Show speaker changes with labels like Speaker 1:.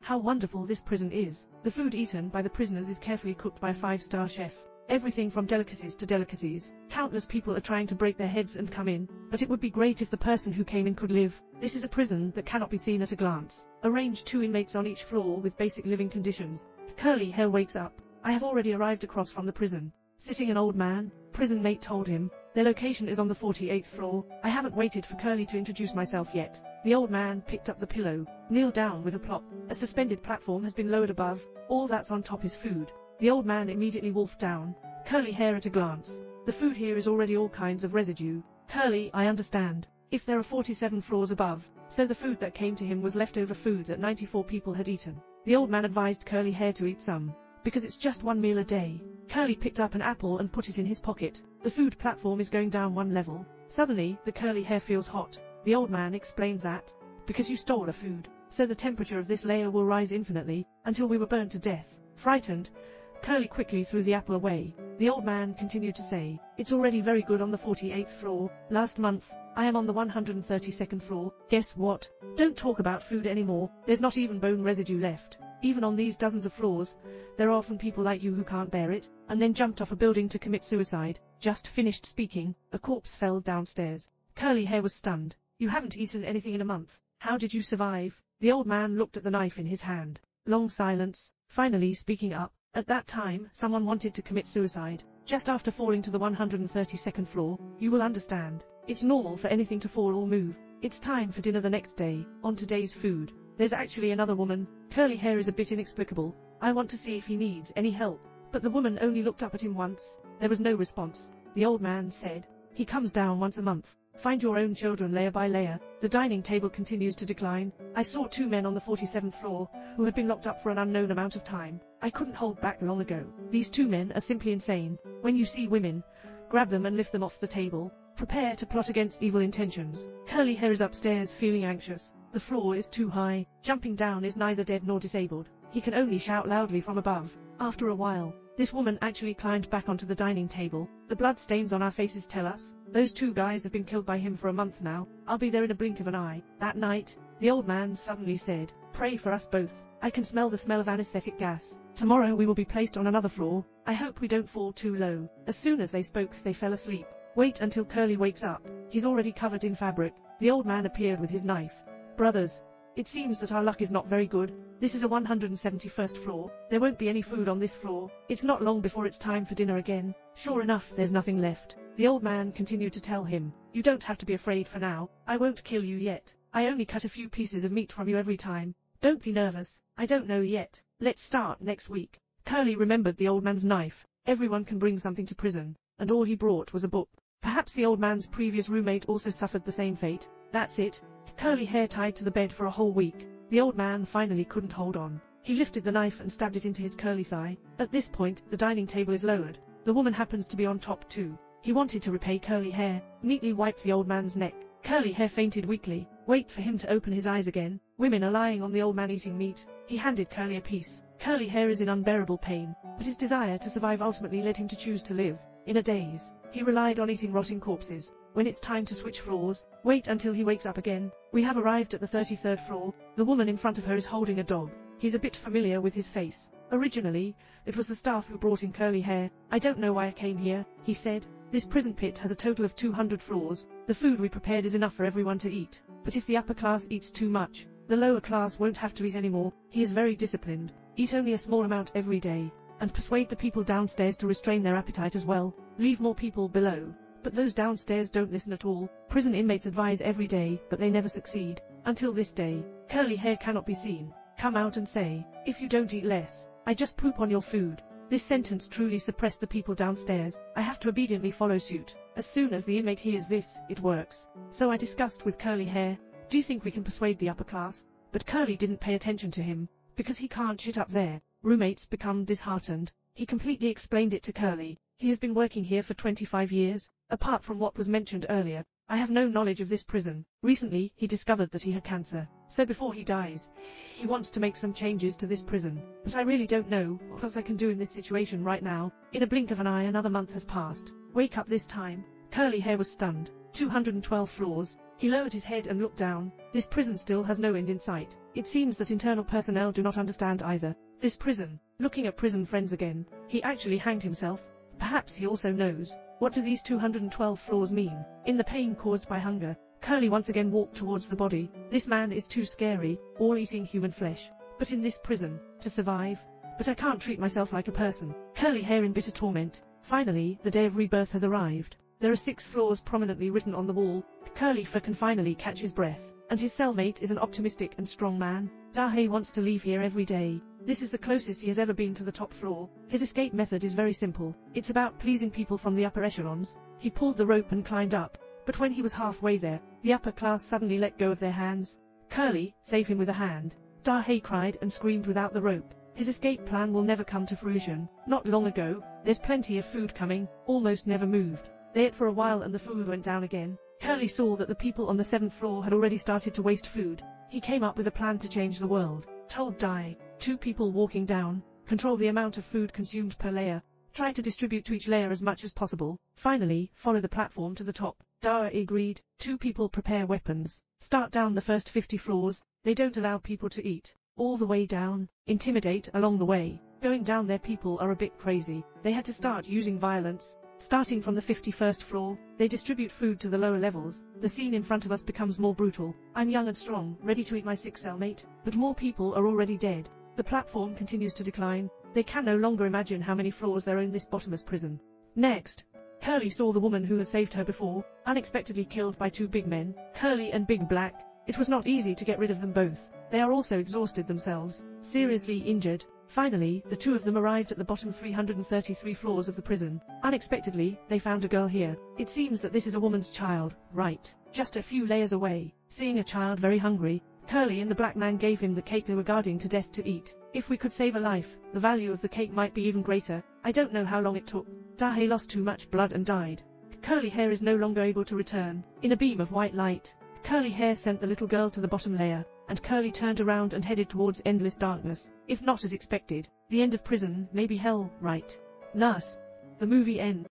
Speaker 1: How wonderful this prison is. The food eaten by the prisoners is carefully cooked by a 5-star chef. Everything from delicacies to delicacies. Countless people are trying to break their heads and come in, but it would be great if the person who came in could live. This is a prison that cannot be seen at a glance. Arrange 2 inmates on each floor with basic living conditions. Curly hair wakes up. I have already arrived across from the prison. Sitting an old man, prison mate told him. Their location is on the 48th floor. I haven't waited for Curly to introduce myself yet. The old man picked up the pillow, kneeled down with a plop. A suspended platform has been lowered above. All that's on top is food. The old man immediately wolfed down. Curly hair at a glance. The food here is already all kinds of residue. Curly, I understand. If there are 47 floors above, so the food that came to him was leftover food that 94 people had eaten. The old man advised Curly hair to eat some, because it's just 1 meal a day. Curly picked up an apple and put it in his pocket. The food platform is going down 1 level. Suddenly, the curly hair feels hot. The old man explained that, because you stole the food, so the temperature of this layer will rise infinitely, until we were burned to death. Frightened, Curly quickly threw the apple away. The old man continued to say, it's already very good on the 48th floor. Last month, I am on the 132nd floor. Guess what? Don't talk about food anymore. There's not even bone residue left. Even on these dozens of floors, there are often people like you who can't bear it, and then jumped off a building to commit suicide. Just finished speaking, a corpse fell downstairs. Curly hair was stunned. You haven't eaten anything in a month. How did you survive? The old man looked at the knife in his hand. Long silence, finally speaking up. At that time, someone wanted to commit suicide. Just after falling to the 132nd floor, you will understand. It's normal for anything to fall or move. It's time for dinner the next day. On today's food, there's actually another woman. Curly hair is a bit inexplicable. I want to see if he needs any help. But the woman only looked up at him once. There was no response. The old man said, he comes down once a month. Find your own children layer by layer. The dining table continues to decline. I saw 2 men on the 47th floor, who had been locked up for an unknown amount of time. I couldn't hold back long ago. These 2 men are simply insane. When you see women, grab them and lift them off the table. Prepare to plot against evil intentions. Curly hair is upstairs feeling anxious. The floor is too high. Jumping down is neither dead nor disabled. He can only shout loudly from above. After a while, this woman actually climbed back onto the dining table. The blood stains on our faces tell us. Those 2 guys have been killed by him for a month now. I'll be there in a blink of an eye. That night, the old man suddenly said, pray for us both. I can smell the smell of anesthetic gas. Tomorrow we will be placed on another floor. I hope we don't fall too low. As soon as they spoke, they fell asleep. Wait until Curly wakes up. He's already covered in fabric. The old man appeared with his knife. Brothers, it seems that our luck is not very good. This is a 171st floor. There won't be any food on this floor. It's not long before it's time for dinner again. Sure enough, there's nothing left. The old man continued to tell him, you don't have to be afraid for now. I won't kill you yet. I only cut a few pieces of meat from you every time. Don't be nervous. I don't know yet. Let's start next week. Curly remembered the old man's knife. Everyone can bring something to prison, and all he brought was a book. Perhaps the old man's previous roommate also suffered the same fate. That's it. Curly hair tied to the bed for a whole week. The old man finally couldn't hold on. He lifted the knife and stabbed it into his curly thigh. At this point, the dining table is lowered. The woman happens to be on top too. He wanted to repay Curly hair, neatly wiped the old man's neck. Curly hair fainted weakly. Wait for him to open his eyes again. Women are lying on the old man eating meat. He handed Curly a piece. Curly hair is in unbearable pain, but his desire to survive ultimately led him to choose to live. In a daze, he relied on eating rotting corpses. When it's time to switch floors, wait until he wakes up again. We have arrived at the 33rd floor. The woman in front of her is holding a dog. He's a bit familiar with his face. Originally, it was the staff who brought in Curly hair. I don't know why I came here, he said. This prison pit has a total of 200 floors. The food we prepared is enough for everyone to eat. But if the upper class eats too much, the lower class won't have to eat anymore. He is very disciplined. Eat only a small amount every day. And persuade the people downstairs to restrain their appetite as well. Leave more people below. But those downstairs don't listen at all. Prison inmates advise every day, but they never succeed. Until this day, Curly hair cannot be seen. Come out and say, if you don't eat less, I just poop on your food. This sentence truly suppressed the people downstairs. I have to obediently follow suit. As soon as the inmate hears this, it works. So I discussed with Curly hair, do you think we can persuade the upper class? But Curly didn't pay attention to him, because he can't shit up there. Roommates become disheartened. He completely explained it to Curly. He has been working here for 25 years. Apart from what was mentioned earlier, I have no knowledge of this prison. Recently, he discovered that he had cancer. So before he dies, he wants to make some changes to this prison. But I really don't know what else I can do in this situation right now. In a blink of an eye, another month has passed. Wake up this time. Curly hair was stunned. 212 floors. He lowered his head and looked down. This prison still has no end in sight. It seems that internal personnel do not understand either. This prison. Looking at prison friends again. He actually hanged himself. Perhaps he also knows. What do these 212 floors mean? In the pain caused by hunger, Curly once again walked towards the body. This man is too scary, all eating human flesh. But in this prison, to survive. But I can't treat myself like a person. Curly hair in bitter torment. Finally, the day of rebirth has arrived. There are 6 floors prominently written on the wall. Curly fur can finally catch his breath. And his cellmate is an optimistic and strong man. Dahe wants to leave here every day. This is the closest he has ever been to the top floor. His escape method is very simple. It's about pleasing people from the upper echelons. He pulled the rope and climbed up. But when he was halfway there, the upper class suddenly let go of their hands. Curly, save him with a hand. Dahe cried and screamed without the rope. His escape plan will never come to fruition. Not long ago, there's plenty of food coming, almost never moved. They ate for a while and the food went down again. Curly saw that the people on the 7th floor had already started to waste food. He came up with a plan to change the world. Told Dahe, 2 people walking down, control the amount of food consumed per layer. Try to distribute to each layer as much as possible. Finally, follow the platform to the top. Dahe agreed. 2 people prepare weapons. Start down the first 50 floors. They don't allow people to eat. All the way down. Intimidate along the way. Going down there, people are a bit crazy. They had to start using violence. Starting from the 51st floor, they distribute food to the lower levels. The scene in front of us becomes more brutal. I'm young and strong, ready to eat my 6 cellmate, but more people are already dead. The platform continues to decline. They can no longer imagine how many floors there are in this bottomless prison. Next, Curly saw the woman who had saved her before, unexpectedly killed by 2 big men, Curly and Big Black. It was not easy to get rid of them both. They are also exhausted themselves, seriously injured. Finally, the 2 of them arrived at the bottom 333 floors of the prison. Unexpectedly, they found a girl here. It seems that this is a woman's child, right? Just a few layers away. Seeing a child very hungry, Curly and the black man gave him the cake they were guarding to death to eat. If we could save a life, the value of the cake might be even greater. I don't know how long it took. Dahe lost too much blood and died. Curly hair is no longer able to return. In a beam of white light, Curly hair sent the little girl to the bottom layer, and Curly turned around and headed towards endless darkness. If not as expected, the end of prison may be hell, right? Nurse. The movie ends.